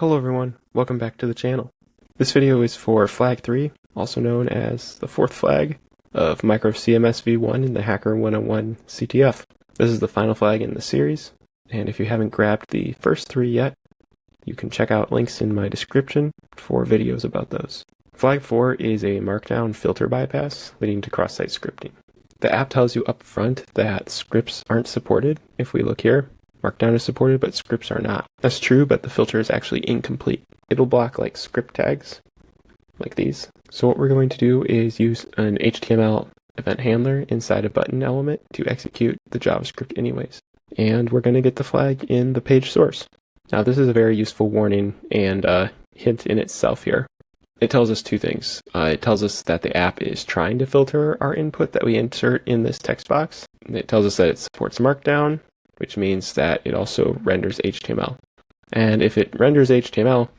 Hello everyone, welcome back to the channel. This video is for Flag3, also known as the fourth flag of Micro-CMS v1 in the Hacker101 CTF. This is the final flag in the series, and if you haven't grabbed the first three yet, you can check out links in my description for videos about those. Flag 4 is a markdown filter bypass leading to cross-site scripting. The app tells you up front that scripts aren't supported. If we look here, Markdown is supported, but scripts are not. That's true, but the filter is actually incomplete. It'll block like script tags, like these. So what we're going to do is use an HTML event handler inside a button element to execute the JavaScript anyways. And we're going to get the flag in the page source. Now this is a very useful warning and a hint in itself here. It tells us two things. It tells us that the app is trying to filter our input that we insert in this text box. It tells us that it supports Markdown, which means that it also renders HTML. And if it renders HTML,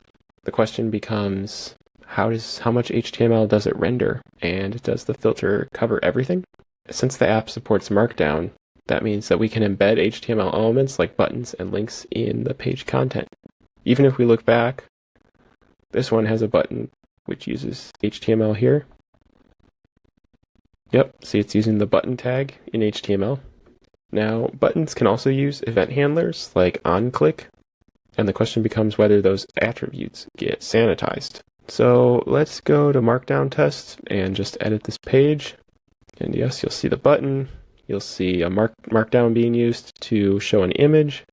the question becomes, how much HTML does it render? And does the filter cover everything? Since the app supports Markdown, that means that we can embed HTML elements like buttons and links in the page content. Even if we look back, this one has a button which uses HTML here. Yep, see, it's using the button tag in HTML. Now, buttons can also use event handlers like onClick, and the question becomes whether those attributes get sanitized. So let's go to Markdown test and just edit this page. And yes, you'll see the button. You'll see a Markdown being used to show an image.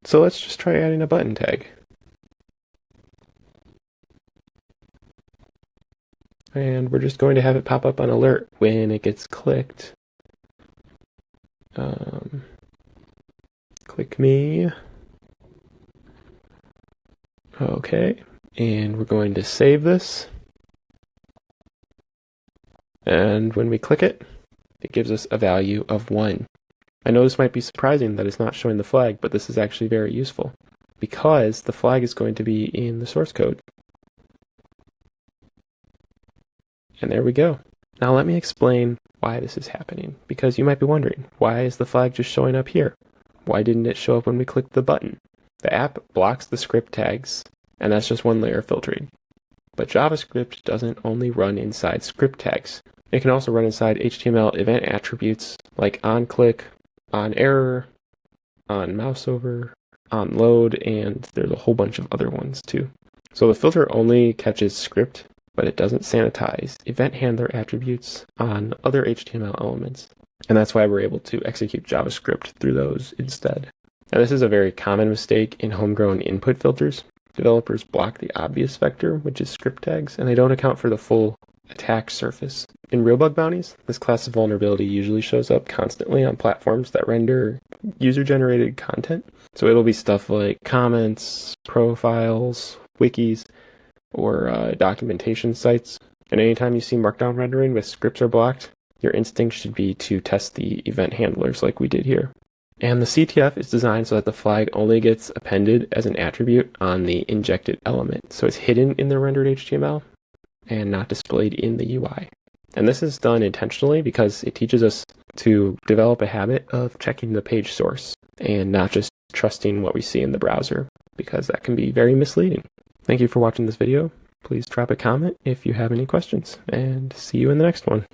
So let's just try adding a button tag. And we're just going to have it pop up on alert when it gets clicked. Click me. Okay, and we're going to save this. And when we click it, it gives us a value of 1. I know this might be surprising that it's not showing the flag, but this is actually very useful because the flag is going to be in the source code. And there we go. Now let me explain why this is happening, because you might be wondering, why is the flag just showing up here? Why didn't it show up when we clicked the button? The app blocks the script tags, and that's just one layer of filtering. But JavaScript doesn't only run inside script tags. It can also run inside HTML event attributes like onClick, onError, onMouseOver, onLoad, and there's a whole bunch of other ones too. So the filter only catches script, but it doesn't sanitize event handler attributes on other HTML elements. And that's why we're able to execute JavaScript through those instead. Now this is a very common mistake in homegrown input filters. Developers block the obvious vector, which is script tags, and they don't account for the full attack surface. In real bug bounties, this class of vulnerability usually shows up constantly on platforms that render user-generated content. So it'll be stuff like comments, profiles, wikis, or documentation sites. And anytime you see Markdown rendering with scripts are blocked, your instinct should be to test the event handlers like we did here. And the CTF is designed so that the flag only gets appended as an attribute on the injected element. So it's hidden in the rendered HTML and not displayed in the UI. And this is done intentionally because it teaches us to develop a habit of checking the page source and not just trusting what we see in the browser, because that can be very misleading. Thank you for watching this video. Please drop a comment if you have any questions, and see you in the next one.